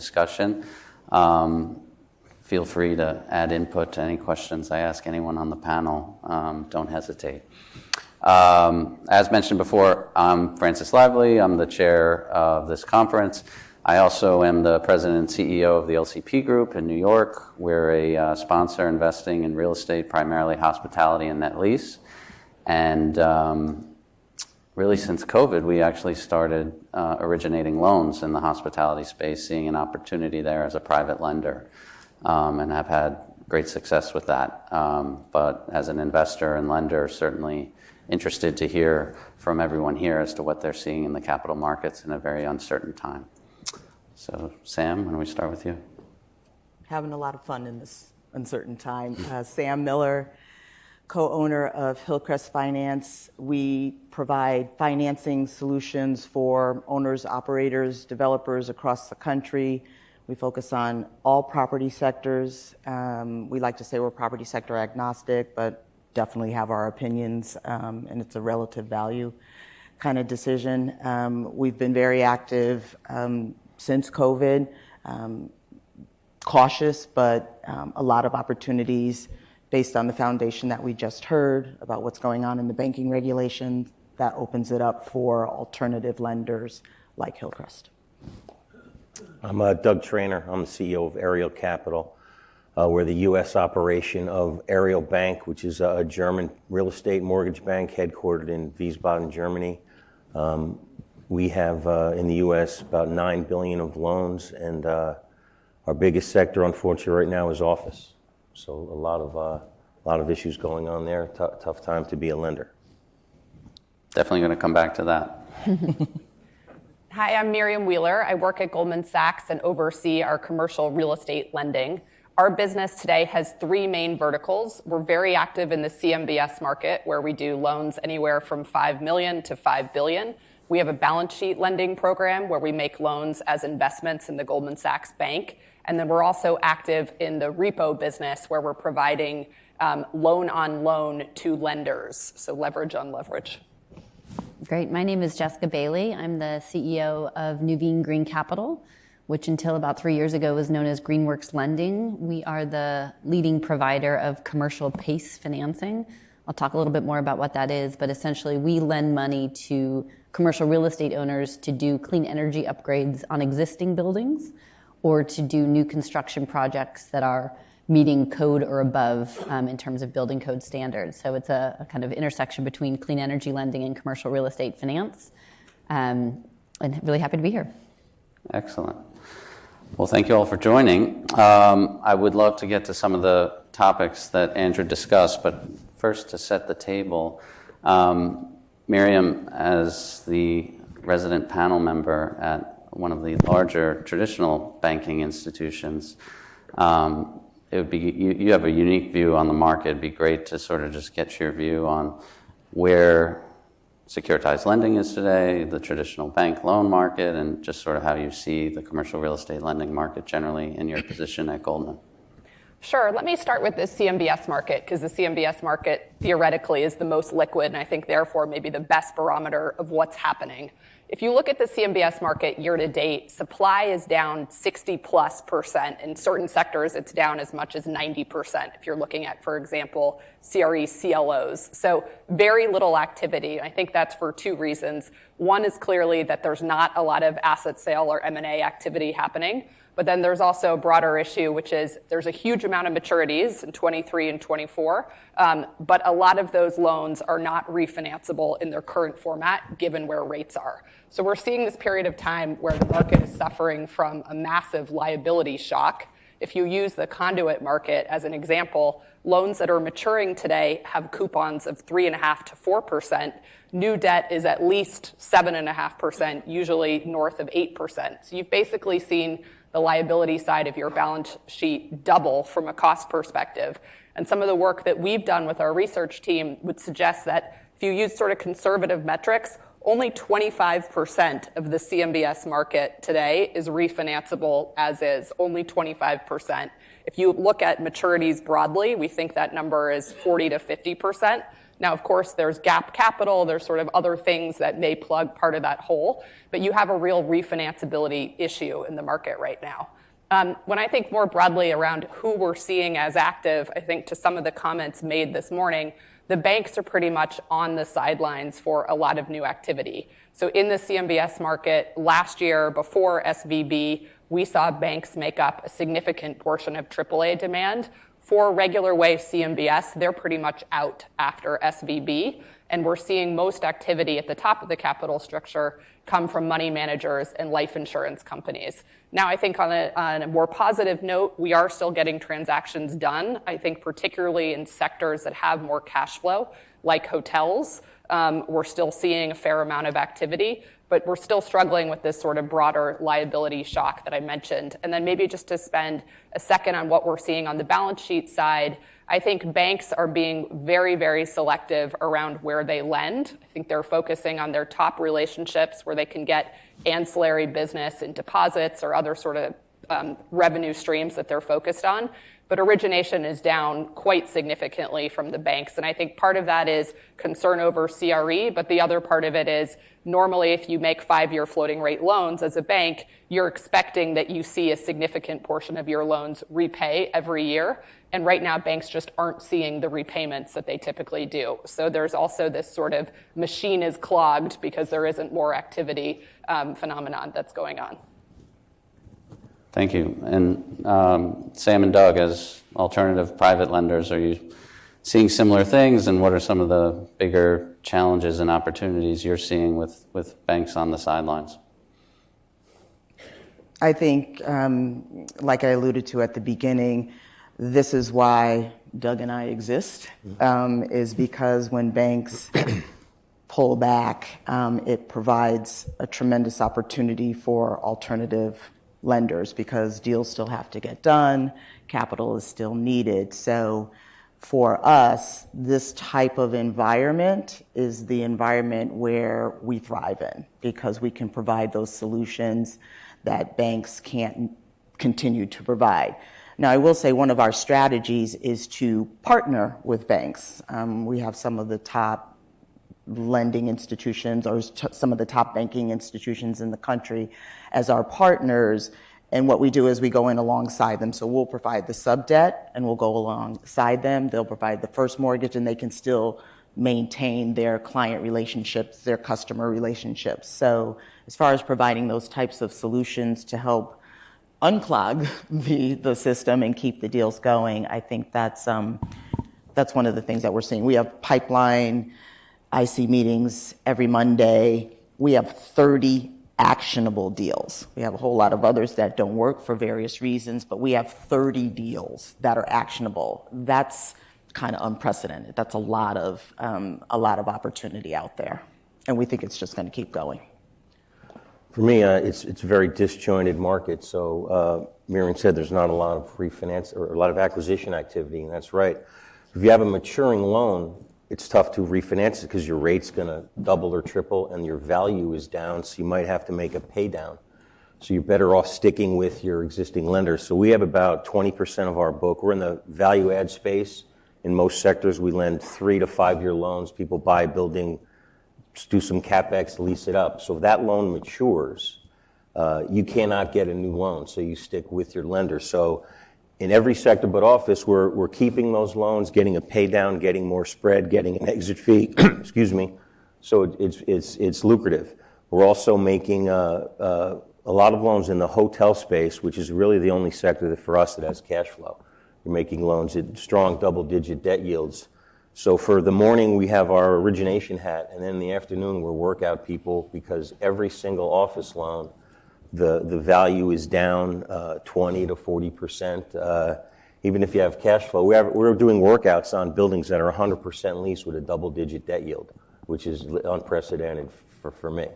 discussion. Feel free to add input to any questions I ask anyone on the panel. Don't hesitate. As mentioned before, I'm Francis Lively. I'm the chair of this conference. I also am the president and CEO of the LCP Group in New York. We're a sponsor investing in real estate, primarily hospitality and net lease. And really since COVID, we actually started originating loans in the hospitality space, seeing an opportunity there as a private lender, and have had great success with that. But as an investor and lender, certainly interested to hear from everyone here as to what they're seeing in the capital markets in a very uncertain time. So, Samm, why don't we start with you? Having a lot of fun in this uncertain time. Samm Miller, co-owner of Hillcrest Finance. We provide financing solutions for owners, operators, developers across the country. We focus on all property sectors. We like to say we're property sector agnostic, but definitely have our opinions, and it's a relative value kind of decision. We've been very active since COVID, cautious, but a lot of opportunities based on the foundation that we just heard about what's going on in the banking regulation that opens it up for alternative lenders like Hillcrest. I'm Doug Traynor. I'm the CEO of Aareal Capital. We're the U.S. operation of Aareal Bank, which is a German real estate mortgage bank headquartered in Wiesbaden, Germany. We have in the U.S. about $9 billion of loans, and our biggest sector, unfortunately, right now is office. So a lot of issues going on there. Tough time to be a lender. Definitely going to come back to that. Hi, I'm Miriam Wheeler. I work at Goldman Sachs and oversee our commercial real estate lending. Our business today has three main verticals. We're very active in the CMBS market, where we do loans anywhere from $5 million to $5 billion. We have a balance sheet lending program where we make loans as investments in the Goldman Sachs Bank. And then we're also active in the repo business, where we're providing loan on loan to lenders, so leverage on leverage. Great. My name is Jessica Bailey. I'm the CEO of Nuveen Green Capital, which until about 3 years ago was known as Greenworks Lending. We are the leading provider of commercial PACE financing. I'll talk a little bit more about what that is, but essentially we lend money to commercial real estate owners to do clean energy upgrades on existing buildings or to do new construction projects that are meeting code or above in terms of building code standards. So it's a kind of intersection between clean energy lending and commercial real estate finance. And really happy to be here. Excellent. Well, thank you all for joining. I would love to get to some of the topics that Andrew discussed, but first to set the table, Miriam, as the resident panel member at one of the larger traditional banking institutions, it would be you have a unique view on the market. It'd be great to sort of just get your view on where securitized lending is today, the traditional bank loan market, and just sort of how you see the commercial real estate lending market generally in your position at Goldman. Sure. Let me start with the CMBS market, because the CMBS market theoretically is the most liquid, and I think therefore maybe the best barometer of what's happening. If you look at the CMBS market year to date, supply is down 60+%. In certain sectors, it's down as much as 90%. If you're looking at, for example, CRE CLOs. So very little activity. I think that's for two reasons. One is clearly that there's not a lot of asset sale or M&A activity happening. But then there's also a broader issue, which is there's a huge amount of maturities in 23 and 24, but a lot of those loans are not refinanceable in their current format, given where rates are. So we're seeing this period of time where the market is suffering from a massive liability shock. If you use the conduit market as an example, loans that are maturing today have coupons of 3.5% to 4%. New debt is at least 7.5%, usually north of 8%. So you've basically seen the liability side of your balance sheet double from a cost perspective. And some of the work that we've done with our research team would suggest that if you use sort of conservative metrics, only 25% of the CMBS market today is refinanceable as is, only 25%. If you look at maturities broadly, we think that number is 40 to 50%. Now, of course, there's gap capital, there's sort of other things that may plug part of that hole, but you have a real refinanceability issue in the market right now. When I think more broadly around who we're seeing as active, I think to some of the comments made this morning, the banks are pretty much on the sidelines for a lot of new activity. So in the CMBS market last year, before SVB, we saw banks make up a significant portion of AAA demand. For regular way CMBS, they're pretty much out after SVB, and we're seeing most activity at the top of the capital structure come from money managers and life insurance companies. Now, I think on a more positive note, we are still getting transactions done. I think particularly in sectors that have more cash flow, like hotels, we're still seeing a fair amount of activity, but we're still struggling with this sort of broader liability shock that I mentioned. And then maybe just to spend a second on what we're seeing on the balance sheet side, I think banks are being very, very selective around where they lend. I think they're focusing on their top relationships where they can get ancillary business and deposits or other sort of revenue streams that they're focused on. But origination is down quite significantly from the banks. And I think part of that is concern over CRE, but the other part of it is normally if you make 5-year floating rate loans as a bank, you're expecting that you see a significant portion of your loans repay every year. And right now, banks just aren't seeing the repayments that they typically do. So there's also this sort of machine is clogged because there isn't more activity phenomenon that's going on. Thank you. And Sam and Doug, as alternative private lenders, are you seeing similar things? And what are some of the bigger challenges and opportunities you're seeing with banks on the sidelines? I think, like I alluded to at the beginning, this is why Doug and I exist, is because when banks pull back, it provides a tremendous opportunity for alternative lenders because deals still have to get done, capital is still needed. So for us, this type of environment is the environment where we thrive in because we can provide those solutions that banks can't continue to provide. Now, I will say one of our strategies is to partner with banks. We have some of the top lending institutions or some of the top banking institutions in the country as our partners. And what we do is we go in alongside them. So we'll provide the sub debt and we'll go alongside them. They'll provide the first mortgage and they can still maintain their client relationships, their customer relationships. So as far as providing those types of solutions to help unclog the system and keep the deals going, I think that's one of the things that we're seeing. We have pipeline IC meetings every Monday. We have 30 actionable deals. We have a whole lot of others that don't work for various reasons, but we have 30 deals that are actionable. That's kind of unprecedented. That's a lot of opportunity out there, and we think it's just going to keep going. For me, it's a very disjointed market. So Miriam said there's not a lot of refinance or a lot of acquisition activity, and that's right. If you have a maturing loan, it's tough to refinance it because your rate's going to double or triple and your value is down, so you might have to make a pay down. So you're better off sticking with your existing lenders. So we have about 20% of our book. We're in the value add space. In most sectors, we lend 3 to 5 year loans. People buy a building, do some CapEx, lease it up. So if that loan matures, you cannot get a new loan, so you stick with your lender. So in every sector but office, we're keeping those loans, getting a pay down, getting more spread, getting an exit fee, excuse me. So it's lucrative. We're also making a lot of loans in the hotel space, which is really the only sector that for us that has cash flow. We're making loans at strong double-digit debt yields. So for the morning, we have our origination hat, and then in the afternoon, we're workout people because every single office loan, the value is down 20 to 40%. Even if you have cash flow, we're doing workouts on buildings that are 100% leased with a double-digit debt yield, which is unprecedented for me.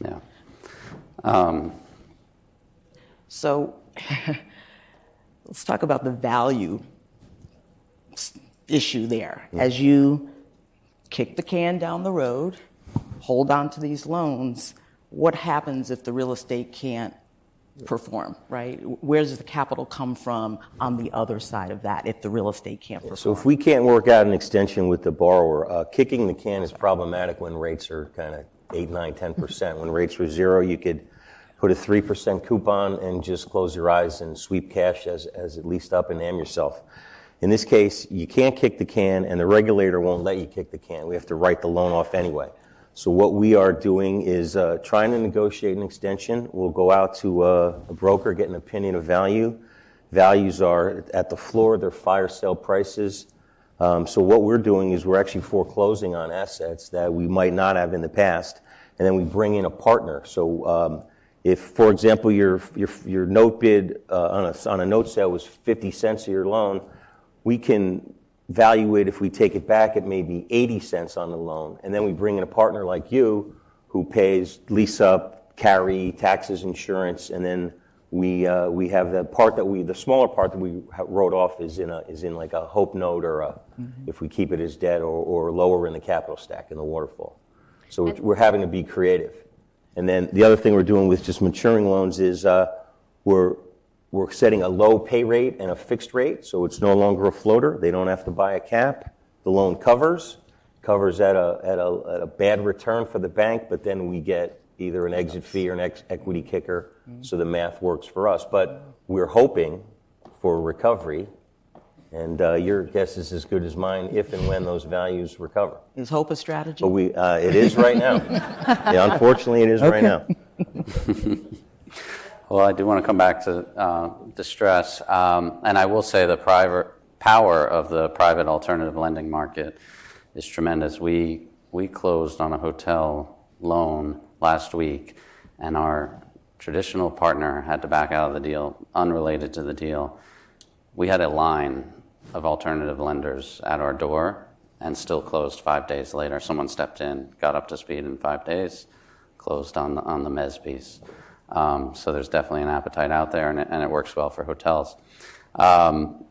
Yeah. So let's talk about the value issue there. Yeah. As you kick the can down the road, hold on to these loans, what happens if the real estate can't perform, right? Where does the capital come from on the other side of that if the real estate can't perform? So if we can't work out an extension with the borrower, kicking the can is problematic when rates are kind of 8, 9, 10%. When rates were zero, you could put a 3% coupon and just close your eyes and sweep cash as it leased up and damn yourself. In this case, you can't kick the can, and the regulator won't let you kick the can. We have to write the loan off anyway. So what we are doing is trying to negotiate an extension. We'll go out to a broker, get an opinion of value. Values are at the floor, they're fire sale prices. So what we're doing is we're actually foreclosing on assets that we might not have in the past, and then we bring in a partner. So if, for example, your note bid on a note sale was 50 cents of your loan, we can value it if we take it back at maybe 80 cents on the loan, and then we bring in a partner like you who pays lease up, carry, taxes, insurance, and then we have the smaller part that we wrote off is in like a hope note or if we keep it as debt or lower in the capital stack in the waterfall. So we're having to be creative. And then the other thing we're doing with just maturing loans is we're setting a low pay rate and a fixed rate, so it's no longer a floater. They don't have to buy a cap. The loan covers at a bad return for the bank, but then we get either an exit fee or an equity kicker, so the math works for us. But we're hoping for recovery, and your guess is as good as mine if and when those values recover. Is hope a strategy? But it is right now. Yeah, unfortunately, it is right now. Well, I do want to come back to distress, and I will say the power of the private alternative lending market is tremendous. We closed on a hotel loan last week, and our traditional partner had to back out of the deal, unrelated to the deal. We had a line of alternative lenders at our door and still closed 5 days later. Someone stepped in, got up to speed in 5 days, closed on the mezz piece. So there's definitely an appetite out there, and it works well for hotels.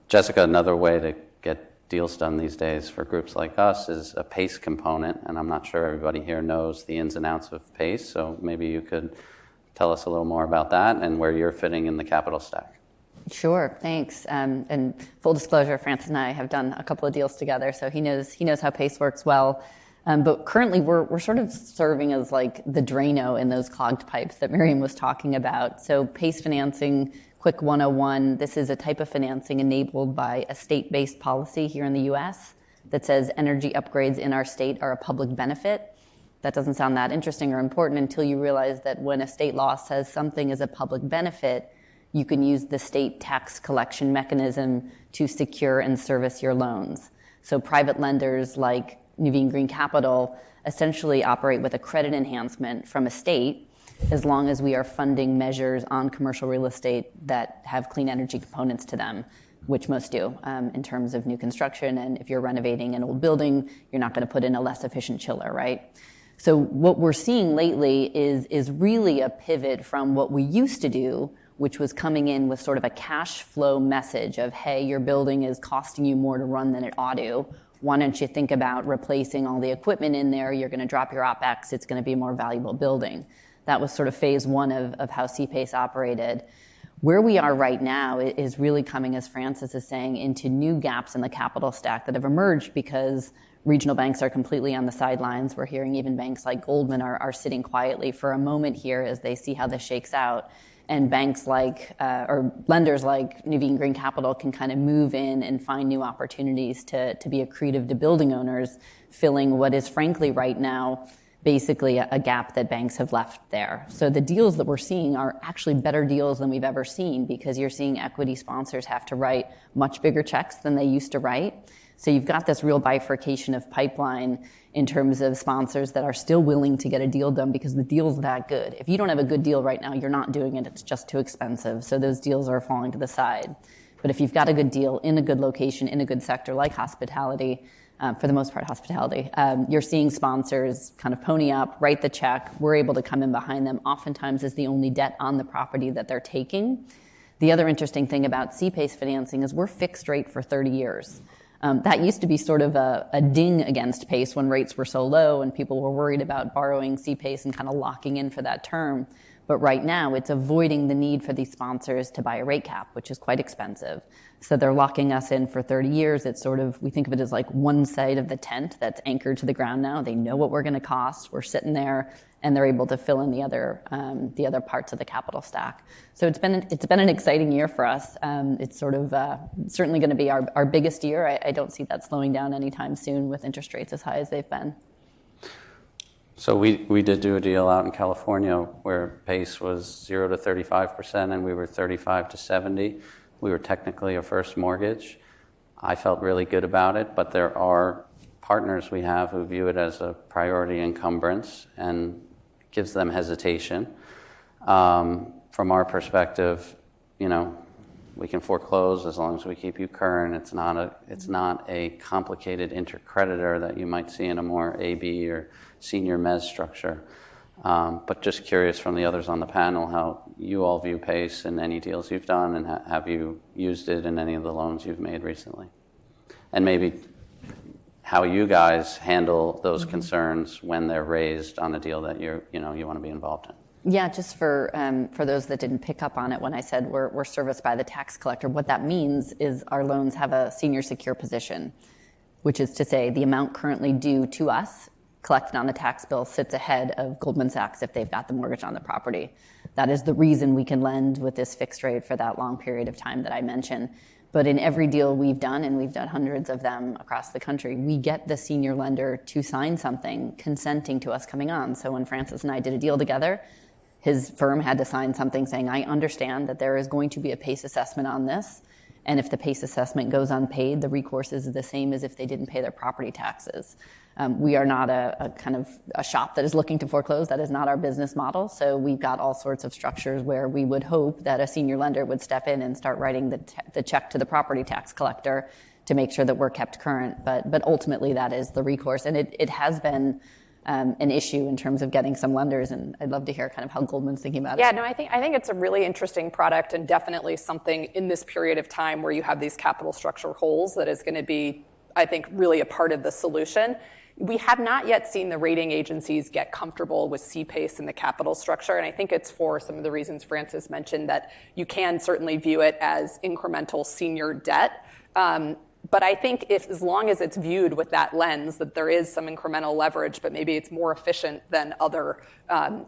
Jessica, another way to get deals done these days for groups like us is a PACE component, and I'm not sure everybody here knows the ins and outs of PACE, so maybe you could tell us a little more about that and where you're fitting in the capital stack. Sure, thanks. And full disclosure, Francis and I have done a couple of deals together, so he knows how PACE works well. But currently, we're sort of serving as like the Drano in those clogged pipes that Miriam was talking about. So PACE financing, quick 101, this is a type of financing enabled by a state-based policy here in the U.S. that says energy upgrades in our state are a public benefit. That doesn't sound that interesting or important until you realize that when a state law says something is a public benefit, you can use the state tax collection mechanism to secure and service your loans. So private lenders like Nuveen Green Capital essentially operate with a credit enhancement from a state as long as we are funding measures on commercial real estate that have clean energy components to them, which most do in terms of new construction. And if you're renovating an old building, you're not going to put in a less efficient chiller, right? So what we're seeing lately is really a pivot from what we used to do, which was coming in with sort of a cash flow message of, hey, your building is costing you more to run than it ought to. Why don't you think about replacing all the equipment in there? You're going to drop your OpEx. It's going to be a more valuable building. That was sort of phase one of how CPACE operated. Where we are right now is really coming, as Francis is saying, into new gaps in the capital stack that have emerged because regional banks are completely on the sidelines. We're hearing even banks like Goldman are sitting quietly for a moment here as they see how this shakes out. And banks like, or lenders like Nuveen Green Capital can kind of move in and find new opportunities to be accretive to building owners, filling what is frankly right now basically a gap that banks have left there. So the deals that we're seeing are actually better deals than we've ever seen because you're seeing equity sponsors have to write much bigger checks than they used to write. So you've got this real bifurcation of pipeline in terms of sponsors that are still willing to get a deal done because the deal's that good. If you don't have a good deal right now, you're not doing it. It's just too expensive. So those deals are falling to the side. But if you've got a good deal in a good location, in a good sector like hospitality, for the most part hospitality, you're seeing sponsors kind of pony up, write the check. We're able to come in behind them, oftentimes as the only debt on the property that they're taking. The other interesting thing about CPACE financing is we're fixed rate for 30 years. That used to be sort of a ding against PACE when rates were so low and people were worried about borrowing CPACE and kind of locking in for that term. But right now, it's avoiding the need for these sponsors to buy a rate cap, which is quite expensive. So they're locking us in for 30 years. It's sort of, we think of it as like one side of the tent that's anchored to the ground now. They know what we're going to cost. We're sitting there, and they're able to fill in the other parts of the capital stack. So it's been an exciting year for us. It's sort of certainly going to be our biggest year. I don't see that slowing down anytime soon with interest rates as high as they've been. So we did do a deal out in California where PACE was 0 to 35%, and we were 35 to 70. We were technically a first mortgage. I felt really good about it, but there are partners we have who view it as a priority encumbrance and gives them hesitation. From our perspective, we can foreclose as long as we keep you current. It's not a complicated intercreditor that you might see in a more AB or senior mezz structure. But just curious from the others on the panel how you all view PACE in any deals you've done, and have you used it in any of the loans you've made recently? And maybe how you guys handle those concerns when they're raised on a deal that you want to be involved in. Yeah, just for those that didn't pick up on it when I said we're serviced by the tax collector, what that means is our loans have a senior secure position, which is to say the amount currently due to us collected on the tax bill sits ahead of Goldman Sachs if they've got the mortgage on the property. That is the reason we can lend with this fixed rate for that long period of time that I mentioned. But in every deal we've done, and we've done hundreds of them across the country, we get the senior lender to sign something consenting to us coming on. So when Francis and I did a deal together, his firm had to sign something saying, I understand that there is going to be a PACE assessment on this, and if the PACE assessment goes unpaid, the recourse is the same as if they didn't pay their property taxes. We are not a kind of a shop that is looking to foreclose. That is not our business model. So we've got all sorts of structures where we would hope that a senior lender would step in and start writing the check to the property tax collector to make sure that we're kept current. But ultimately, that is the recourse. And it has been an issue in terms of getting some lenders. And I'd love to hear kind of how Goldman's thinking about it. Yeah, no, I think it's a really interesting product, and definitely something in this period of time where you have these capital structure holes that is going to be, I think, really a part of the solution. We have not yet seen the rating agencies get comfortable with CPACE in the capital structure, and I think it's for some of the reasons Francis mentioned, that you can certainly view it as incremental senior debt. But I think as long as it's viewed with that lens, that there is some incremental leverage, but maybe it's more efficient than other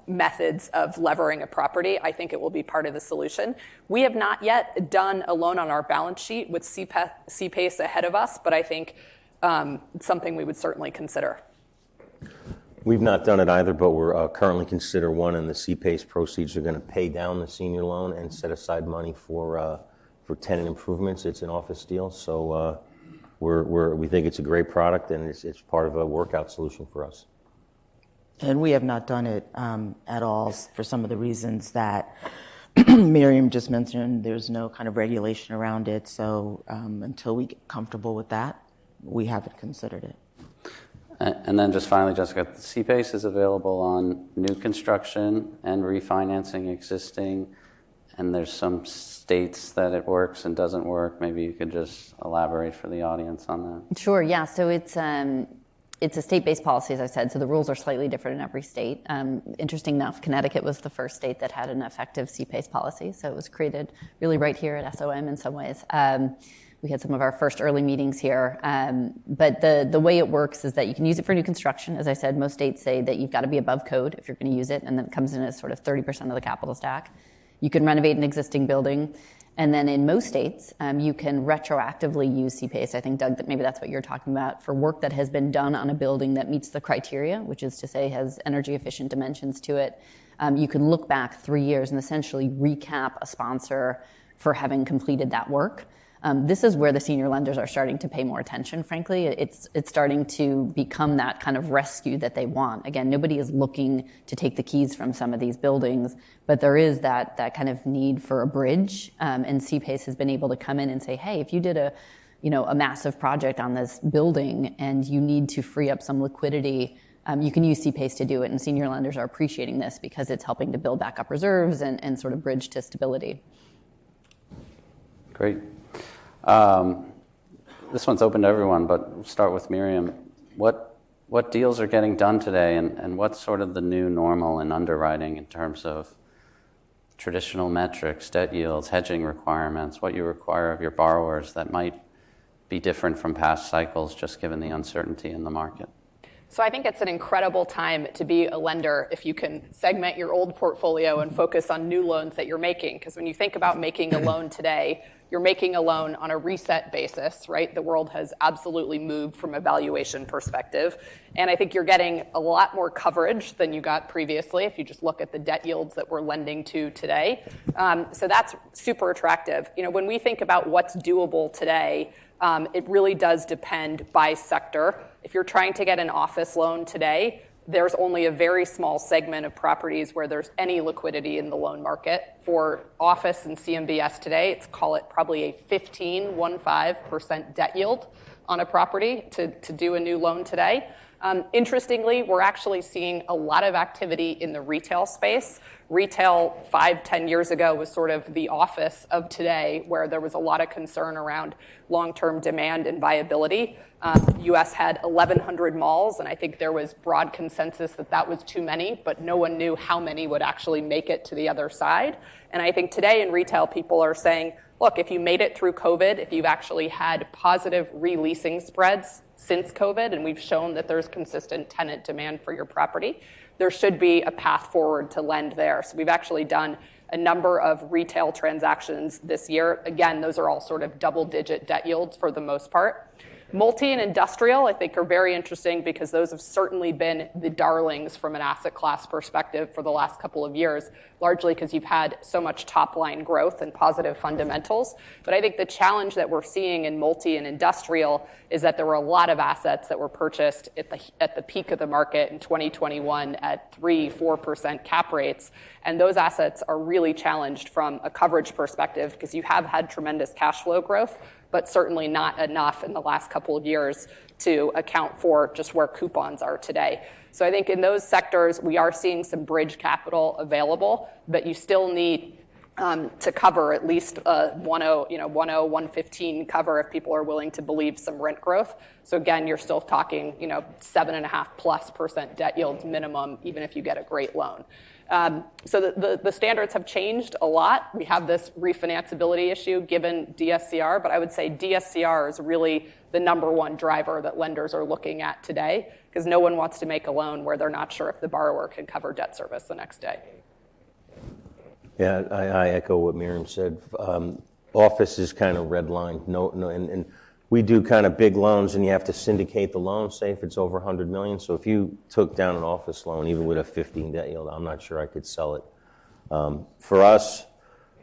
methods of levering a property, I think it will be part of the solution. We have not yet done a loan on our balance sheet with CPACE ahead of us, but I think it's something we would certainly consider. We've not done it either, but we're currently consider one, and the CPACE proceeds are going to pay down the senior loan and set aside money for tenant improvements. It's an office deal, so we think it's a great product, and it's part of a workout solution for us. And we have not done it at all for some of the reasons that Miriam just mentioned. There's no kind of regulation around it, so until we get comfortable with that, we haven't considered it. And then just finally, Jessica, the CPACE is available on new construction and refinancing existing, and there's some states that it works and doesn't work. Maybe you could just elaborate for the audience on that. Sure, yeah. So it's a state-based policy, as I said, so the rules are slightly different in every state. Interesting enough, Connecticut was the first state that had an effective CPACE policy, so it was created really right here at SOM in some ways. We had some of our first early meetings here. But the way it works is that you can use it for new construction. As I said, most states say that you've got to be above code if you're going to use it, and then it comes in as sort of 30% of the capital stack. You can renovate an existing building. And then in most states, you can retroactively use CPACE. I think, Doug, that maybe that's what you're talking about, for work that has been done on a building that meets the criteria, which is to say has energy efficient dimensions to it. You can look back 3 years and essentially recap a sponsor for having completed that work. This is where the senior lenders are starting to pay more attention, frankly. It's starting to become that kind of rescue that they want. Again, nobody is looking to take the keys from some of these buildings, but there is that kind of need for a bridge. And CPACE has been able to come in and say, hey, if you did a massive project on this building and you need to free up some liquidity, you can use CPACE to do it. And senior lenders are appreciating this because it's helping to build back up reserves and sort of bridge to stability. Great. This one's open to everyone, but we'll start with Miriam. What deals are getting done today, and what's sort of the new normal in underwriting in terms of traditional metrics, debt yields, hedging requirements, what you require of your borrowers that might be different from past cycles just given the uncertainty in the market? So I think it's an incredible time to be a lender if you can segment your old portfolio and focus on new loans that you're making. Because when you think about making a loan today, you're making a loan on a reset basis, right? The world has absolutely moved from a valuation perspective. And I think you're getting a lot more coverage than you got previously if you just look at the debt yields that we're lending to today. So that's super attractive. You know, when we think about what's doable today, it really does depend by sector. If you're trying to get an office loan today, there's only a very small segment of properties where there's any liquidity in the loan market. For office and CMBS today, it's call it probably a 15% debt yield on a property to do a new loan today. Interestingly, we're actually seeing a lot of activity in the retail space. Retail 5-10 years ago was sort of the office of today, where there was a lot of concern around long-term demand and viability. U.S. had 1,100 malls, and I think there was broad consensus that that was too many, but no one knew how many would actually make it to the other side. And I think today in retail, people are saying, look, if you made it through COVID, if you've actually had positive releasing spreads since COVID, and we've shown that there's consistent tenant demand for your property, there should be a path forward to lend there. So we've actually done a number of retail transactions this year. Again, those are all sort of double-digit debt yields for the most part. Multi and industrial, I think, are very interesting because those have certainly been the darlings from an asset class perspective for the last couple of years, largely because you've had so much top-line growth and positive fundamentals. But I think the challenge that we're seeing in multi and industrial is that there were a lot of assets that were purchased at the peak of the market in 2021 at 3-4% cap rates. And those assets are really challenged from a coverage perspective because you have had tremendous cash flow growth, but certainly not enough in the last couple of years to account for just where coupons are today. So I think in those sectors, we are seeing some bridge capital available, but you still need to cover at least 115 cover if people are willing to believe some rent growth. So again, you're still talking 7.5+% debt yields minimum, even if you get a great loan. So the standards have changed a lot. We have this refinanceability issue given DSCR, but I would say DSCR is really the number one driver that lenders are looking at today because no one wants to make a loan where they're not sure if the borrower can cover debt service the next day. Yeah, I echo what Miriam said. Office is kind of red line. No, and we do kind of big loans, and you have to syndicate the loan, say if it's over $100 million. So if you took down an office loan, even with a 15 debt yield, I'm not sure I could sell it. For us,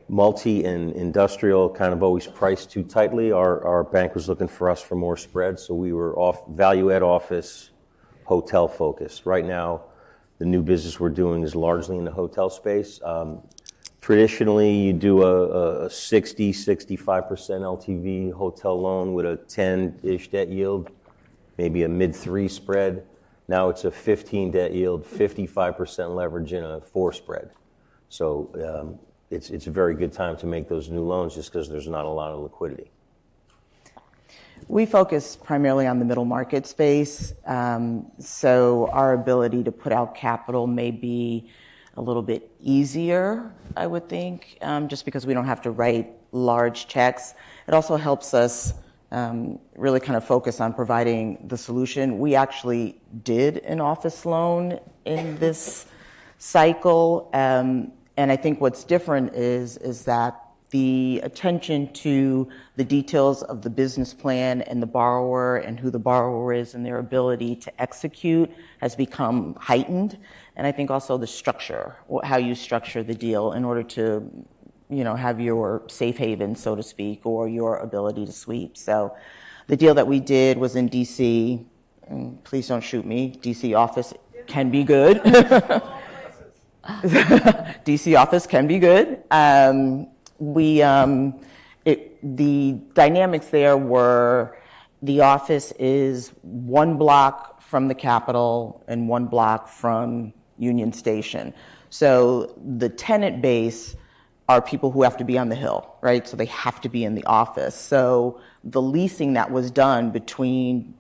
multi and industrial kind of always priced too tightly. Our bank was looking for us for more spread, so we were off value add office, hotel focused. Right now, the new business we're doing is largely in the hotel space. Traditionally, you do a 60-65% LTV hotel loan with a 10-ish debt yield, maybe a mid-3 spread. Now it's a 15 debt yield, 55% leverage, and a 4 spread. So it's a very good time to make those new loans just because there's not a lot of liquidity. We focus primarily on the middle market space, so our ability to put out capital may be a little bit easier, I would think, just because we don't have to write large checks. It also helps us really kind of focus on providing the solution. We actually did an office loan in this cycle, and I think what's different is that the attention to the details of the business plan and the borrower and who the borrower is and their ability to execute has become heightened. And I think also the structure, how you structure the deal in order to, have your safe haven, so to speak, or your ability to sweep. So the deal that we did was in DC. Please don't shoot me. DC office can be good. DC office can be good. The dynamics there were the office is 1 block from the Capitol and 1 block from Union Station. So the tenant base are people who have to be on the Hill, right? So they have to be in the office. So the leasing that was done between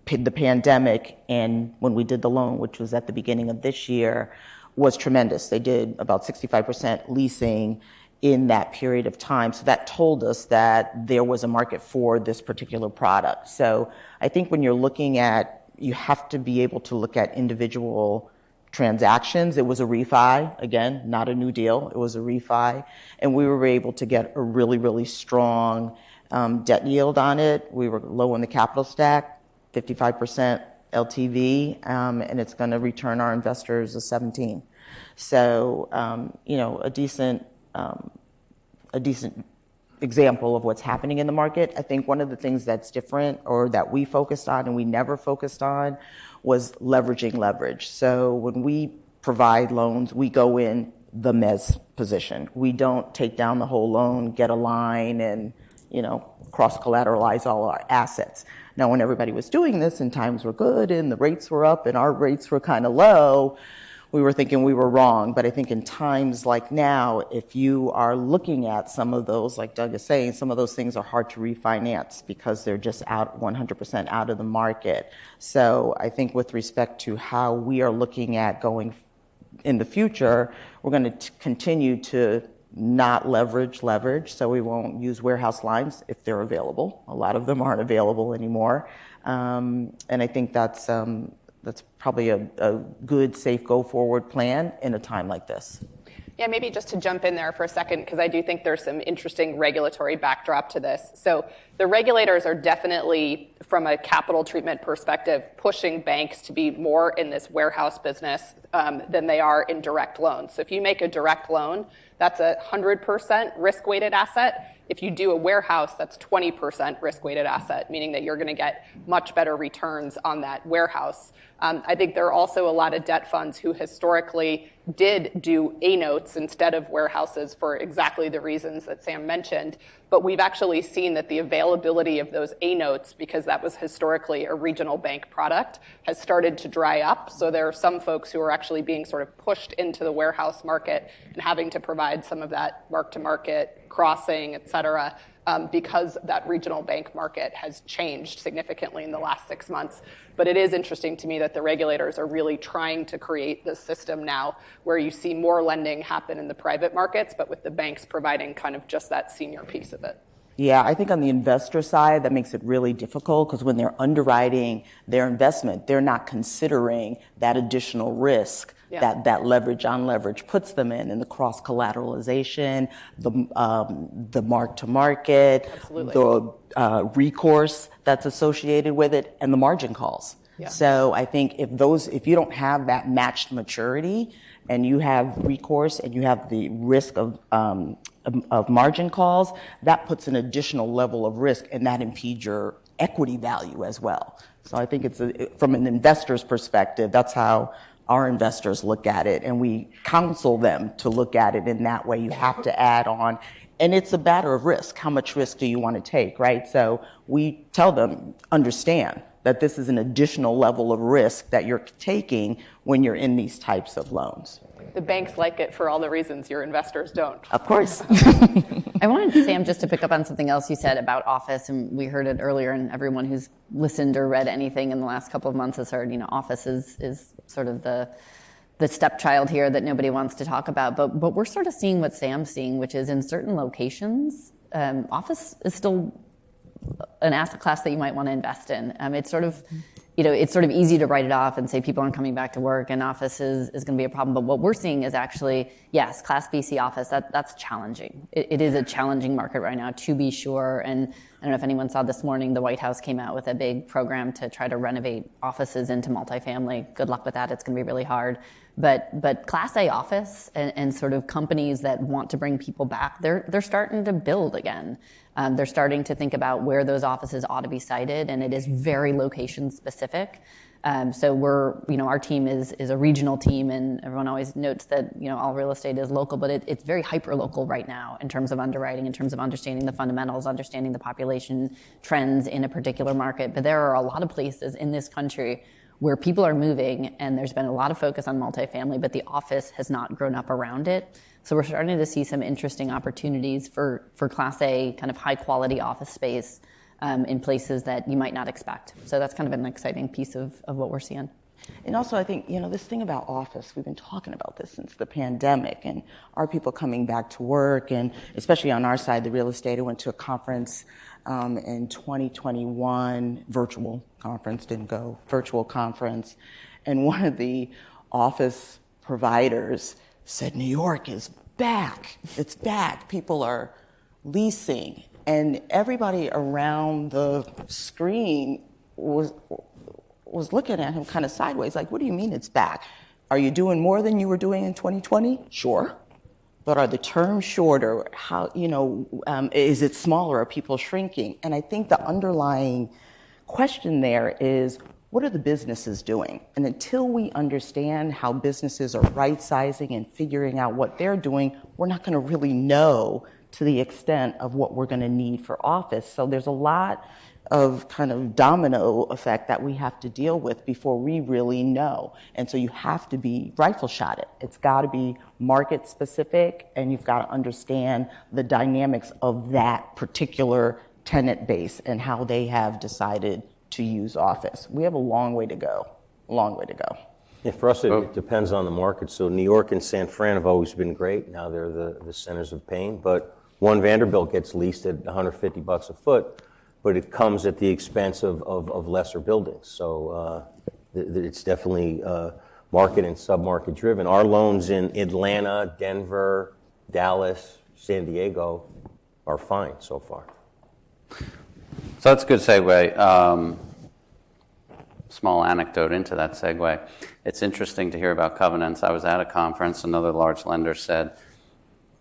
the pandemic and when we did the loan, which was at the beginning of this year, was tremendous. They did about 65% leasing in that period of time. So that told us that there was a market for this particular product. So I think when you're looking at, you have to be able to look at individual transactions. It was a refi, again, not a new deal. It was a refi. And we were able to get a really, really strong debt yield on it. We were low in the capital stack, 55% LTV, and it's going to return our investors a 17. So, a decent example of what's happening in the market. I think one of the things that's different, or that we focused on and we never focused on, was leveraging leverage. So when we provide loans, we go in the mezz position. We don't take down the whole loan, get a line, and cross-collateralize all our assets. Now, when everybody was doing this and times were good and the rates were up and our rates were kind of low, we were thinking we were wrong. But I think in times like now, if you are looking at some of those, like Doug is saying, some of those things are hard to refinance because they're just out 100% out of the market. So I think with respect to how we are looking at going in the future, we're going to continue to not leverage, so we won't use warehouse lines if they're available. A lot of them aren't available anymore. And I think that's probably a good, safe, go-forward plan in a time like this. Yeah, maybe just to jump in there for a second, because I do think there's some interesting regulatory backdrop to this. So the regulators are definitely, from a capital treatment perspective, pushing banks to be more in this warehouse business than they are in direct loans. So if you make a direct loan, that's 100% risk-weighted asset. If you do a warehouse, that's 20% risk-weighted asset, meaning that you're going to get much better returns on that warehouse. I think there are also a lot of debt funds who historically did do A-notes instead of warehouses for exactly the reasons that Samm mentioned. But we've actually seen that the availability of those A-notes, because that was historically a regional bank product, has started to dry up. So there are some folks who are actually being sort of pushed into the warehouse market and having to provide some of that mark-to-market, crossing, et cetera, because that regional bank market has changed significantly in the last 6 months. But it is interesting to me that the regulators are really trying to create this system now where you see more lending happen in the private markets, but with the banks providing kind of just that senior piece of it. Yeah, I think on the investor side, that makes it really difficult because when they're underwriting their investment, they're not considering that additional risk that leverage on leverage puts them in, and the cross collateralization, the mark to market, the recourse that's associated with it, and the margin calls. Yeah. So I think if you don't have that matched maturity, and you have recourse and you have the risk of margin calls, that puts an additional level of risk, and that impedes your equity value as well. So I think from an investor's perspective, that's how our investors look at it, and we counsel them to look at it in that way. You have to add on, and it's a matter of risk. How much risk do you want to take, right? So we tell them, understand that this is an additional level of risk that you're taking when you're in these types of loans. The banks like it for all the reasons your investors don't. Of course. I wanted, Samm, just to pick up on something else you said about office, and we heard it earlier, and everyone who's listened or read anything in the last couple of months has heard, office is sort of the stepchild here that nobody wants to talk about. But we're sort of seeing what Samm's seeing, which is in certain locations, office is still an asset class that you might want to invest in. It's sort of easy to write it off and say people aren't coming back to work and office is going to be a problem. But what we're seeing is actually, yes, Class BC office, that's challenging. It is a challenging market right now, to be sure. And I don't know if anyone saw this morning, the White House came out with a big program to try to renovate offices into multifamily. Good luck with that. It's going to be really hard. But Class A office and sort of companies that want to bring people back, they're starting to build again. They're starting to think about where those offices ought to be sited, and it is very location specific. So our team is a regional team, and everyone always notes that, all real estate is local, but it's very hyper local right now in terms of underwriting, in terms of understanding the fundamentals, understanding the population trends in a particular market. But there are a lot of places in this country where people are moving, and there's been a lot of focus on multifamily, but the office has not grown up around it. So we're starting to see some interesting opportunities for Class A kind of high quality office space in places that you might not expect. So that's kind of an exciting piece of what we're seeing. And also, I think, this thing about office, we've been talking about this since the pandemic, and are people coming back to work? And especially on our side, the real estate, I went to a conference in 2021, virtual conference, didn't go, virtual conference, and one of the office providers said, New York is back. It's back. People are leasing. And everybody around the screen was looking at him kind of sideways, like, what do you mean it's back? Are you doing more than you were doing in 2020? Sure. But are the terms shorter? How, is it smaller? Are people shrinking? And I think the underlying question there is, what are the businesses doing? And until we understand how businesses are right-sizing and figuring out what they're doing, we're not going to really know to the extent of what we're going to need for office. So there's a lot of kind of domino effect that we have to deal with before we really know. And so you have to be rifle shot it. It's got to be market specific, and you've got to understand the dynamics of that particular tenant base and how they have decided to use office. We have a long way to go, Yeah, for us, it depends on the market. So New York and San Fran have always been great. Now they're the centers of pain. But One Vanderbilt gets leased at $150 a foot, but it comes at the expense of lesser buildings. So it's definitely market and sub-market driven. Our loans in Atlanta, Denver, Dallas, San Diego are fine so far. So that's a good segue. Small anecdote into that segue. It's interesting to hear about covenants. I was at a conference. Another large lender said,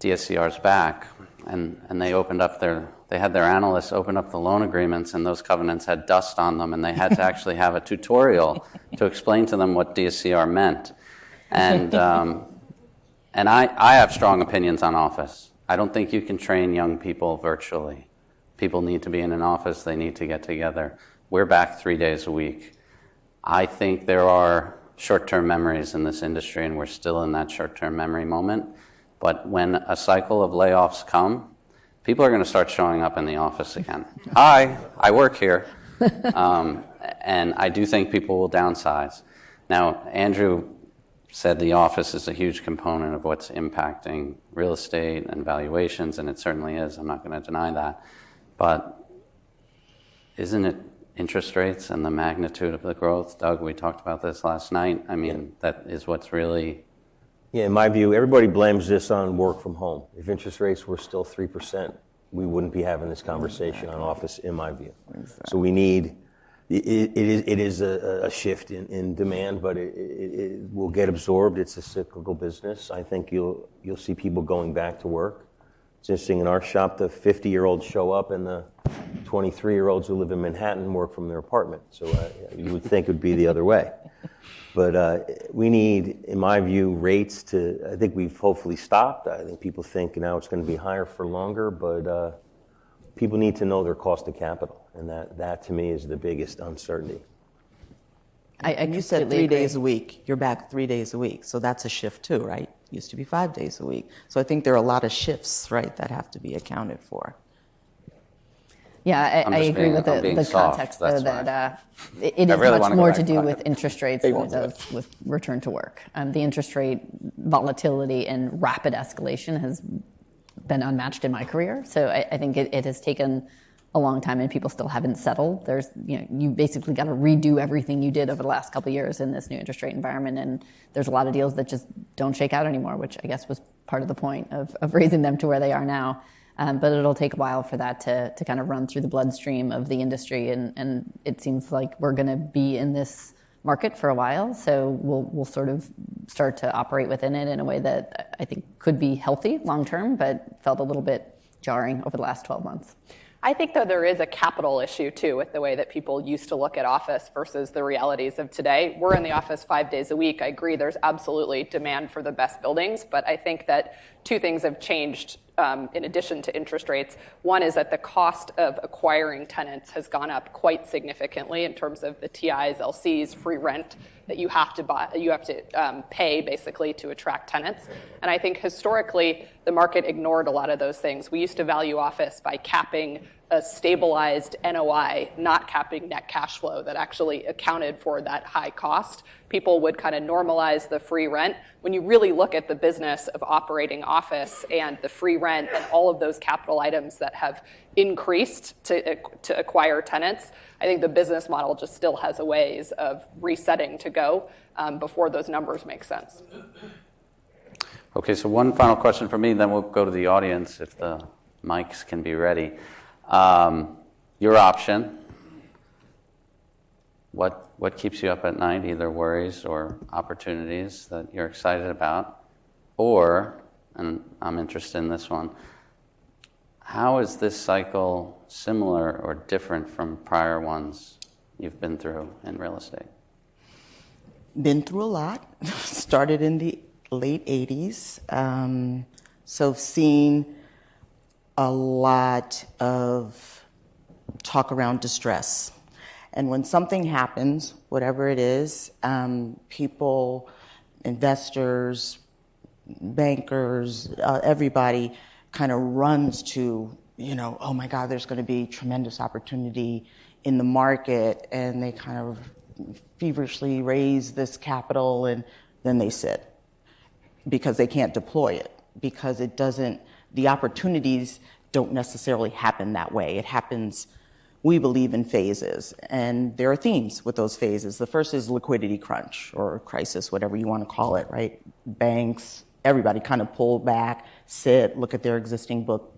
DSCR's back. And they opened up they had their analysts open up the loan agreements, and those covenants had dust on them, and they had to actually have a tutorial to explain to them what DSCR meant. And I have strong opinions on office. I don't think you can train young people virtually. People need to be in an office. They need to get together. We're back 3 days a week. I think there are short-term memories in this industry, and we're still in that short-term memory moment. But when a cycle of layoffs come, people are going to start showing up in the office again. Hi, I work here. And I do think people will downsize. Now, Andrew said the office is a huge component of what's impacting real estate and valuations, and it certainly is. I'm not going to deny that. But isn't it interest rates and the magnitude of the growth? Doug, we talked about this last night. I mean, that is what's really... Yeah, in my view, everybody blames this on work from home. If interest rates were still 3%, we wouldn't be having this conversation on office, in my view. Exactly. So we need... It is a shift in demand, but it will get absorbed. It's a cyclical business. I think you'll see people going back to work. It's interesting, in our shop, the 50-year-olds show up and the 23-year-olds who live in Manhattan work from their apartment. So you would think it would be the other way. But we need, in my view, rates to, I think we've hopefully stopped. I think people think now it's going to be higher for longer, but people need to know their cost of capital. And that to me is the biggest uncertainty. And you said 3 days a week. You're back 3 days a week. So that's a shift too, right? Used to be 5 days a week. So I think there are a lot of shifts, right, that have to be accounted for. Yeah, I agree with the context, though, that it is really much more to do with interest rates than it does with return to work. The interest rate volatility and rapid escalation has been unmatched in my career. So I think it has taken a long time, and people still haven't settled. You basically got to redo everything you did over the last couple of years in this new interest rate environment, and there's a lot of deals that just don't shake out anymore, which I guess was part of the point of raising them to where they are now. But it'll take a while for that to kind of run through the bloodstream of the industry, and it seems like we're going to be in this market for a while, so we'll sort of start to operate within it in a way that I think could be healthy long term, but felt a little bit jarring over the last 12 months. I think, though, there is a capital issue, too, with the way that people used to look at office versus the realities of today. We're in the office 5 days a week. I agree there's absolutely demand for the best buildings, but I think that two things have changed in addition to interest rates. One is that the cost of acquiring tenants has gone up quite significantly in terms of the TIs, LCs, free rent that you have to pay basically to attract tenants. And I think historically the market ignored a lot of those things. We used to value office by capping a stabilized NOI, not capping net cash flow, that actually accounted for that high cost, people would kind of normalize the free rent. When you really look at the business of operating office and the free rent and all of those capital items that have increased to acquire tenants, I think the business model just still has a ways of resetting to go before those numbers make sense. Okay, so one final question for me, then we'll go to the audience if the mics can be ready. Your option, what keeps you up at night, either worries or opportunities that you're excited about? Or, and I'm interested in this one, how is this cycle similar or different from prior ones you've been through in real estate? Been through a lot. Started in the late 80s. So seen a lot of talk around distress. And when something happens, whatever it is, people, investors, bankers, everybody kind of runs to, oh my God, there's going to be tremendous opportunity in the market, and they kind of feverishly raise this capital, and then they sit because they can't deploy it, because the opportunities don't necessarily happen that way. It happens, we believe, in phases, and there are themes with those phases. The first is liquidity crunch or crisis, whatever you want to call it, right? Banks, everybody kind of pull back, sit, look at their existing book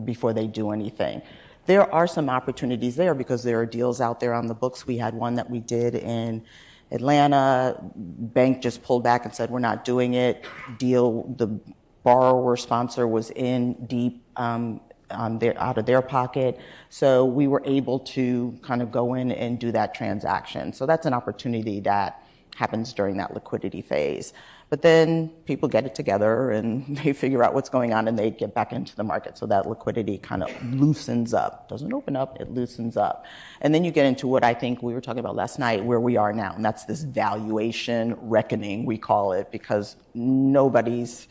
before they do anything. There are some opportunities there because there are deals out there on the books. We had one that we did in Atlanta. Bank just pulled back and said, we're not doing it. The borrower sponsor was in deep out of their pocket. So we were able to kind of go in and do that transaction. So that's an opportunity that happens during that liquidity phase. But then people get it together and they figure out what's going on and they get back into the market. So that liquidity kind of loosens up. Doesn't open up, it loosens up. And then you get into what I think we were talking about last night, where we are now. And that's this valuation reckoning, we call it, because nobody's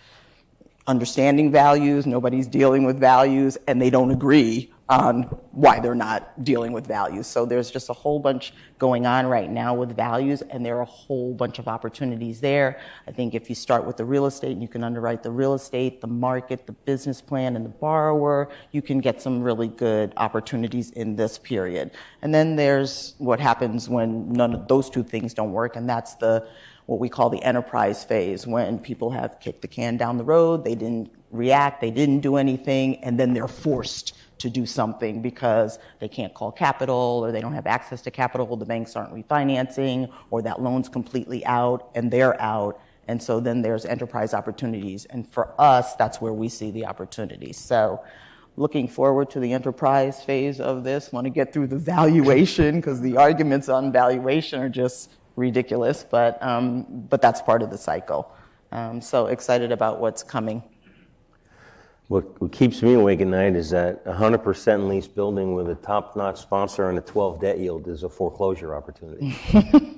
understanding values, nobody's dealing with values, and they don't agree on why they're not dealing with values. So there's just a whole bunch going on right now with values, and there are a whole bunch of opportunities there. I think if you start with the real estate, and you can underwrite the real estate, the market, the business plan, and the borrower, you can get some really good opportunities in this period. And then there's what happens when none of those two things don't work, and that's what we call the enterprise phase, when people have kicked the can down the road, they didn't react, they didn't do anything, and then they're forced to do something because they can't call capital, or they don't have access to capital, the banks aren't refinancing, or that loan's completely out and they're out. And so then there's enterprise opportunities. And for us, that's where we see the opportunities. So looking forward to the enterprise phase of this, want to get through the valuation, because the arguments on valuation are just ridiculous, but that's part of the cycle. So excited about what's coming. What keeps me awake at night is that 100% leased building with a top-notch sponsor and a 12 debt yield is a foreclosure opportunity.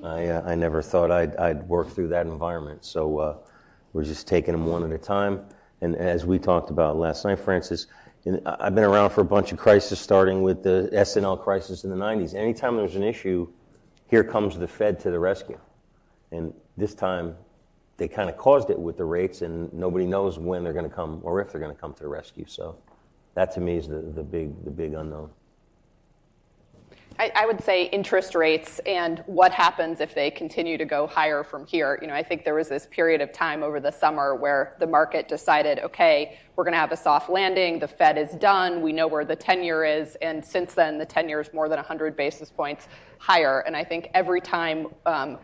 I never thought I'd work through that environment. So we're just taking them one at a time. And as we talked about last night, Francis, I've been around for a bunch of crises, starting with the S&L crisis in the 90s. Anytime there's an issue, here comes the Fed to the rescue. And this time, they kind of caused it with the rates, and nobody knows when they're going to come or if they're going to come to the rescue. So that, to me, is the big unknown. I would say interest rates and what happens if they continue to go higher from here. I think there was this period of time over the summer where the market decided, okay, we're going to have a soft landing. The Fed is done. We know where the 10-year is. And since then, the 10-year is more than 100 basis points higher. And I think every time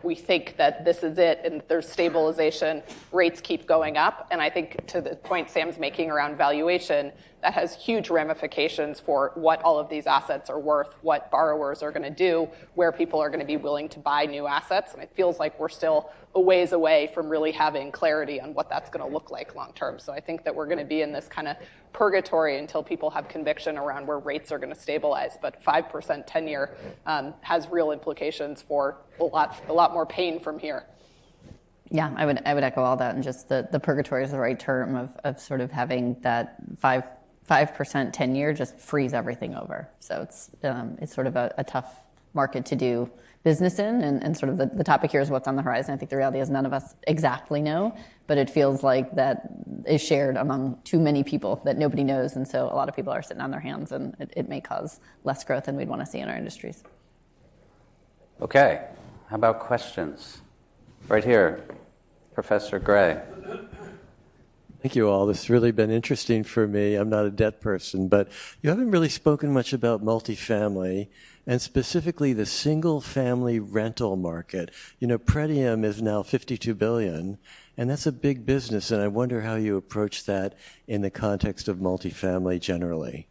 we think that this is it and there's stabilization, rates keep going up. And I think to the point Sam's making around valuation, that has huge ramifications for what all of these assets are worth, what borrowers are going to do, where people are going to be willing to buy new assets. And it feels like we're still a ways away from really having clarity on what that's going to look like long term. So I think that we're going to be in this kind of purgatory until people have conviction around where rates are going to stabilize. But 5% 10-year has real implications for a lot more pain from here. Yeah, I would echo all that, and just the purgatory is the right term of sort of having that 5% 5% 10-year just frees everything over. So it's sort of a tough market to do business in, and sort of the topic here is what's on the horizon. I think the reality is none of us exactly know, but it feels like that is shared among too many people that nobody knows, and so a lot of people are sitting on their hands, and it may cause less growth than we'd want to see in our industries. Okay, how about questions? Right here, Professor Gray. Thank you all. This has really been interesting for me. I'm not a debt person, but you haven't really spoken much about multifamily and specifically the single-family rental market. You know, Pretium is now $52 billion, and that's a big business, and I wonder how you approach that in the context of multifamily generally.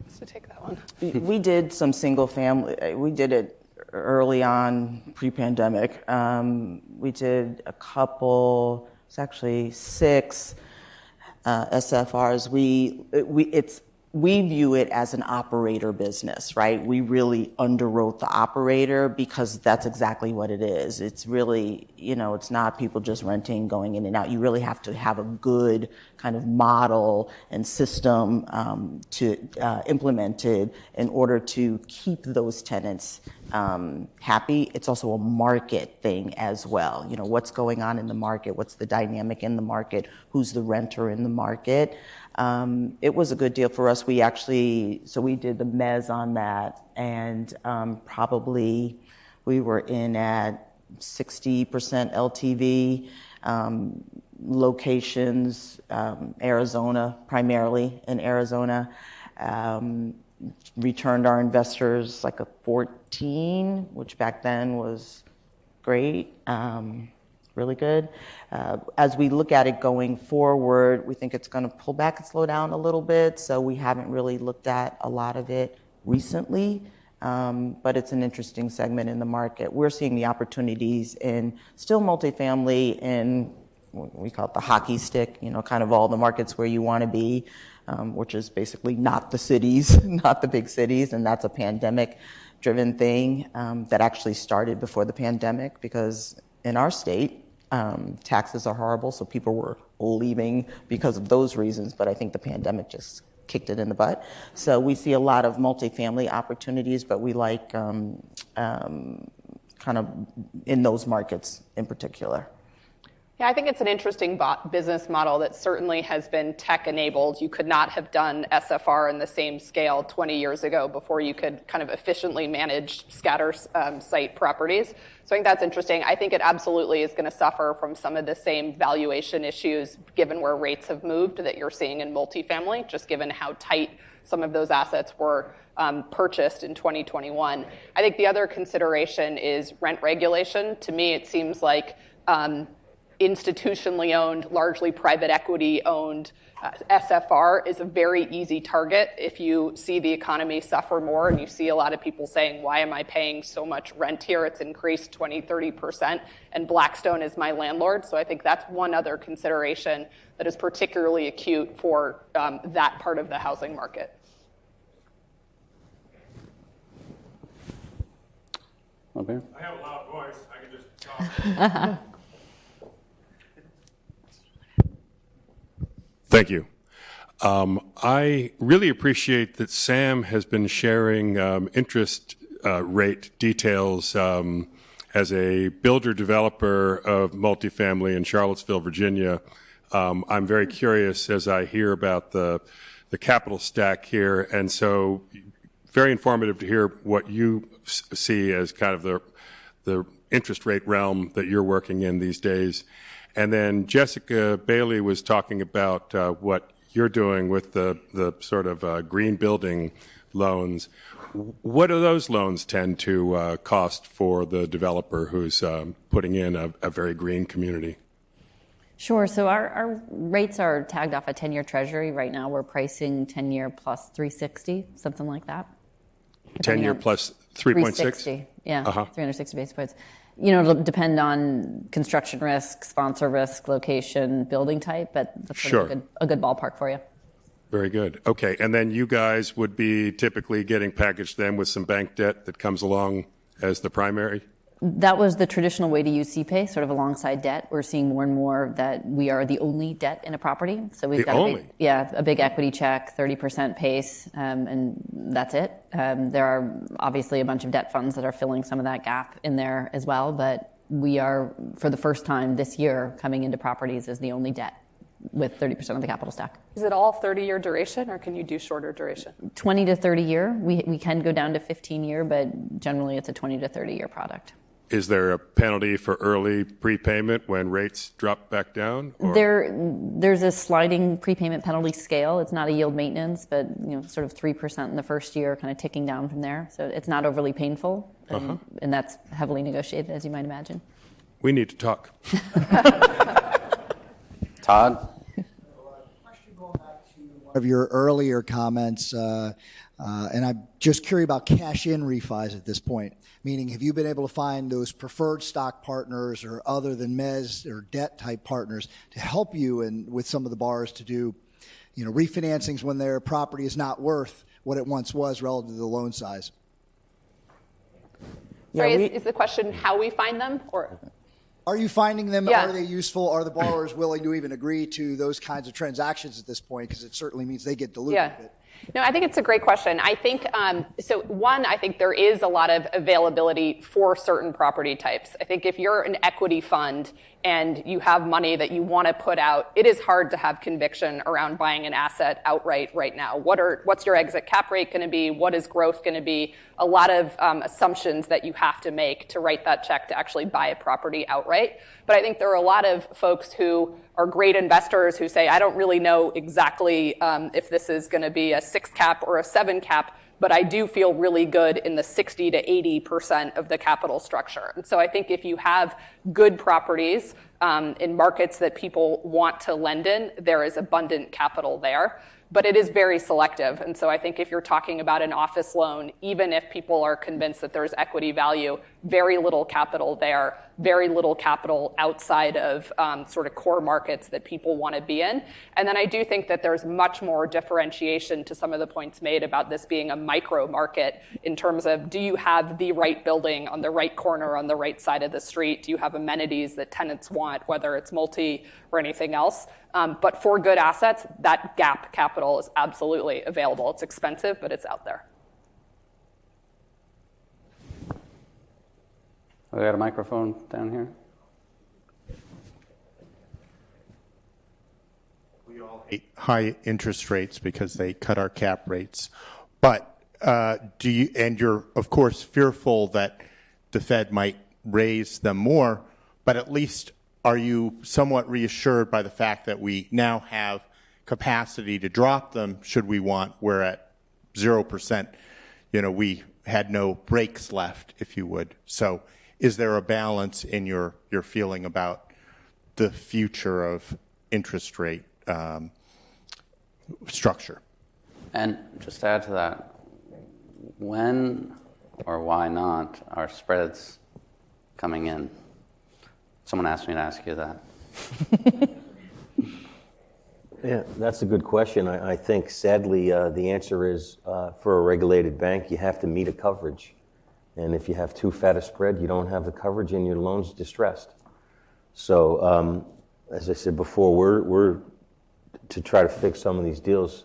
So take that one. We did some single family. We did it early on, pre-pandemic. We did a couple. It's actually 6 SFRs. We view it as an operator business, right? We really underwrote the operator because that's exactly what it is. It's really, it's not people just renting, going in and out. You really have to have a good kind of model and system implemented in order to keep those tenants happy. It's also a market thing as well. What's going on in the market? What's the dynamic in the market? Who's the renter in the market? It was a good deal for us. We did the mezz on that, and probably we were in at 60% LTV, locations, Arizona, primarily in Arizona. Returned our investors like a 14, which back then was great. Really good. As we look at it going forward, we think it's going to pull back and slow down a little bit. So we haven't really looked at a lot of it recently, but it's an interesting segment in the market. We're seeing the opportunities in still multifamily in what we call it the hockey stick, kind of all the markets where you want to be, which is basically not the cities, not the big cities, and that's a pandemic-driven thing that actually started before the pandemic because in our state, taxes are horrible, so people were leaving because of those reasons, but I think the pandemic just kicked it in the butt. So we see a lot of multifamily opportunities, but we like kind of in those markets in particular. Yeah, I think it's an interesting business model that certainly has been tech-enabled. You could not have done SFR in the same scale 20 years ago before you could kind of efficiently manage scatter site properties. So I think that's interesting. I think it absolutely is going to suffer from some of the same valuation issues given where rates have moved that you're seeing in multifamily, just given how tight some of those assets were purchased in 2021. I think the other consideration is rent regulation. To me, it seems like institutionally owned, largely private equity owned SFR is a very easy target if you see the economy suffer more and you see a lot of people saying, why am I paying so much rent here? It's increased 20-30% and Blackstone is my landlord. So I think that's one other consideration that is particularly acute for that part of the housing market. Okay. I have a loud voice. I can just talk. Thank you. I really appreciate that Samm has been sharing interest rate details as a builder-developer of multifamily in Charlottesville, Virginia. I'm very curious as I hear about the capital stack here, and so very informative to hear what you see as kind of the interest rate realm that you're working in these days. And then Jessica Bailey was talking about what you're doing with the sort of green building loans. What do those loans tend to cost for the developer who's putting in a very green community? Sure. So our rates are tagged off a 10-year treasury. Right now we're pricing 10-year plus 360, something like that. 10-year plus 3.6? 360, yeah, 360 basis points. It'll depend on construction risk, sponsor risk, location, building type, but that's Sure. a good ballpark for you. Very good. Okay, and then you guys would be typically getting packaged then with some bank debt that comes along as the primary? That was the traditional way to use CPAY, sort of alongside debt. We're seeing more and more that we are the only debt in a property. So we've got a big equity check, 30% PACE, and that's it. There are obviously a bunch of debt funds that are filling some of that gap in there as well, but we are, for the first time this year, coming into properties as the only debt with 30% of the capital stack. Is it all 30-year duration, or can you do shorter duration? 20 to 30 year. We can go down to 15-year, but generally it's a 20 to 30-year product. Is there a penalty for early prepayment when rates drop back down? Or? There's a sliding prepayment penalty scale. It's not a yield maintenance, but sort of 3% in the first year, kind of ticking down from there. So it's not overly painful, and that's heavily negotiated, as you might imagine. We need to talk. Todd? Question going back to one of your earlier comments, and I'm just curious about cash-in refis at this point. Meaning, have you been able to find those preferred stock partners or other than mezz or debt type partners to help you and with some of the borrowers to do, refinancings when their property is not worth what it once was relative to the loan size? Sorry, is the question how we find them, or? Are you finding them? Yeah. Are they useful? Are the borrowers willing to even agree to those kinds of transactions at this point? Because it certainly means they get diluted a bit. No, I think it's a great question. I think, I think there is a lot of availability for certain property types. I think if you're an equity fund and you have money that you want to put out, it is hard to have conviction around buying an asset outright right now. What's your exit cap rate going to be? What is growth going to be? A lot of assumptions that you have to make to write that check to actually buy a property outright. But I think there are a lot of folks who are great investors who say, I don't really know exactly if this is going to be a 6 cap or a 7 cap, but I do feel really good in the 60 to 80% of the capital structure. And so I think if you have good properties in markets that people want to lend in, there is abundant capital there. But it is very selective. And so I think if you're talking about an office loan, even if people are convinced that there's equity value, very little capital there, very little capital outside of sort of core markets that people want to be in. And then I do think that there's much more differentiation to some of the points made about this being a micro market in terms of, do you have the right building on the right corner on the right side of the street? Do you have amenities that tenants want, whether it's multi or anything else? But for good assets, that gap capital is absolutely available. It's expensive, but it's out there. We got a microphone down here. We all hate high interest rates because they cut our cap rates. But you're of course fearful that the Fed might raise them more, but at least are you somewhat reassured by the fact that we now have capacity to drop them should we want, where at 0%, we had no brakes left, if you would. So is there a balance in your feeling about the future of interest rate structure? And just to add to that, when or why not are spreads coming in? Someone asked me to ask you that. Yeah, that's a good question. I think, sadly, the answer is for a regulated bank, you have to meet a coverage. And if you have too fat a spread, you don't have the coverage and your loan's distressed. So, as I said before, we're to try to fix some of these deals,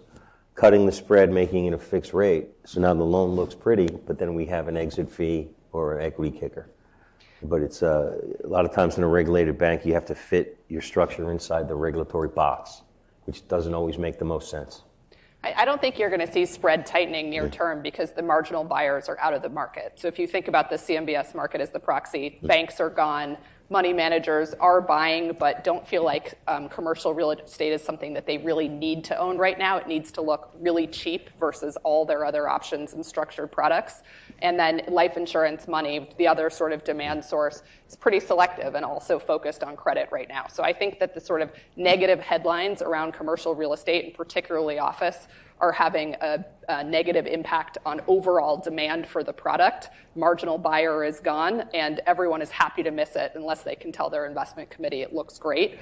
cutting the spread, making it a fixed rate. So now the loan looks pretty, but then we have an exit fee or an equity kicker. But it's a lot of times in a regulated bank, you have to fit your structure inside the regulatory box, which doesn't always make the most sense. I don't think you're going to see spread tightening near term because the marginal buyers are out of the market. So if you think about the CMBS market as the proxy, banks are gone, money managers are buying, but don't feel like commercial real estate is something that they really need to own right now. It needs to look really cheap versus all their other options and structured products. And then life insurance money, the other sort of demand source, is pretty selective and also focused on credit right now. So I think that the sort of negative headlines around commercial real estate, and particularly office, are having a negative impact on overall demand for the product. Marginal buyer is gone, and everyone is happy to miss it unless they can tell their investment committee it looks great.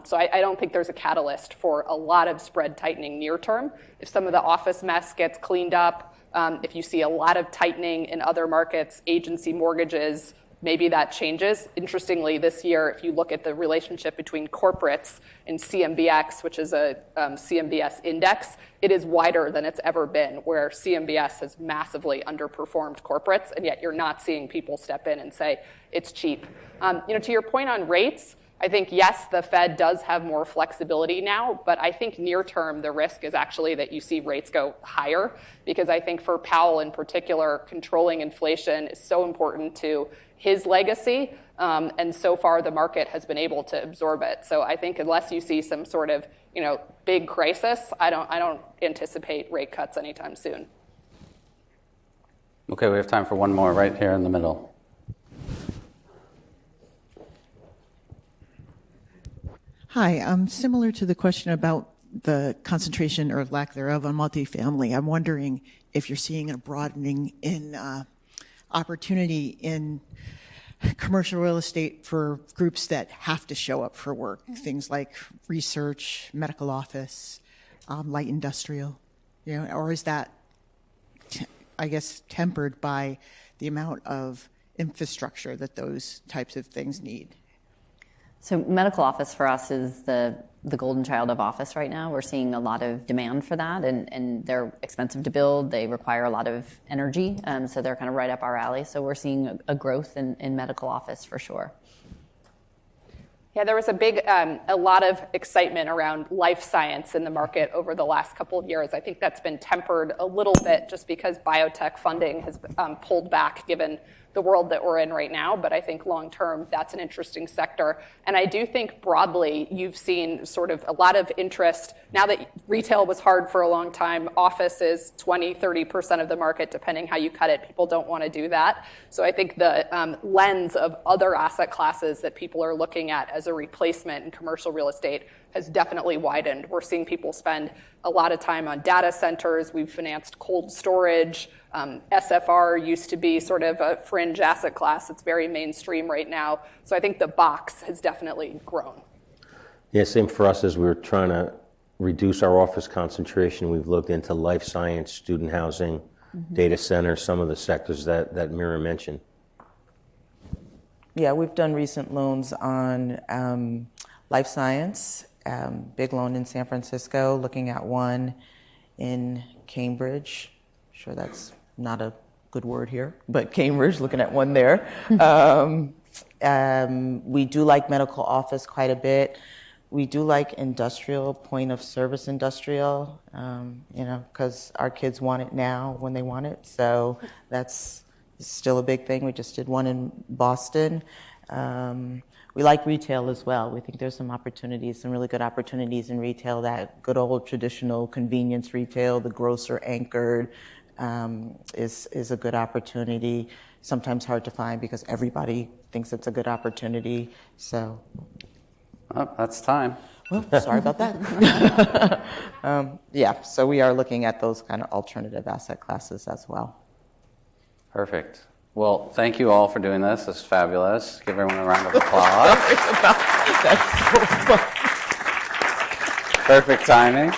So I don't think there's a catalyst for a lot of spread tightening near term. If some of the office mess gets cleaned up, if you see a lot of tightening in other markets, agency mortgages, maybe that changes. Interestingly, this year, if you look at the relationship between corporates and CMBX, which is a CMBS index, it is wider than it's ever been, where CMBS has massively underperformed corporates, and yet you're not seeing people step in and say, it's cheap. To your point on rates, I think, yes, the Fed does have more flexibility now, but I think near term, the risk is actually that you see rates go higher, because I think for Powell in particular, controlling inflation is so important to his legacy, and so far the market has been able to absorb it. So I think unless you see some sort of big crisis, I don't anticipate rate cuts anytime soon. Okay, we have time for one more right here in the middle. Hi, similar to the question about the concentration or lack thereof on multifamily, I'm wondering if you're seeing a broadening in opportunity in commercial real estate for groups that have to show up for work, things like research, medical office, light industrial, or is that, I guess, tempered by the amount of infrastructure that those types of things need? So medical office for us is the golden child of office right now. We're seeing a lot of demand for that, and they're expensive to build. They require a lot of energy, so they're kind of right up our alley. So we're seeing a growth in medical office for sure. Yeah, there was a lot of excitement around life science in the market over the last couple of years. I think that's been tempered a little bit just because biotech funding has pulled back given the world that we're in right now, but I think long term, that's an interesting sector. And I do think broadly, you've seen sort of a lot of interest. Now that retail was hard for a long time, office is 20, 30% of the market, depending how you cut it. People don't want to do that. So I think the lens of other asset classes that people are looking at as a replacement in commercial real estate has definitely widened. We're seeing people spend a lot of time on data centers. We've financed cold storage. SFR used to be sort of a fringe asset class. It's very mainstream right now. So I think the box has definitely grown. Yeah, same for us as we're trying to reduce our office concentration. We've looked into life science, student housing, data centers, some of the sectors that Miriam mentioned. Yeah, we've done recent loans on life science, big loan in San Francisco, looking at one in Cambridge. I'm sure that's not a good word here, but Cambridge, looking at one there. We do like medical office quite a bit. We do like industrial, point of service industrial, because our kids want it now when they want it. So that's still a big thing. We just did one in Boston. We like retail as well. We think there's some opportunities, some really good opportunities in retail, that good old traditional convenience retail, the grocer anchored, is a good opportunity. Sometimes hard to find because everybody thinks it's a good opportunity. So, well, that's time. Well, sorry about that. Yeah, so we are looking at those kind of alternative asset classes as well. Perfect. Well, thank you all for doing this. This is fabulous. Give everyone a round of applause. That's so fun. Perfect timing.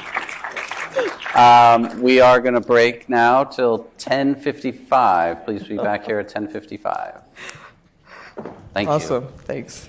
We are going to break now till 10:55. Please be back here at 10:55. Thank you. Awesome. Thanks.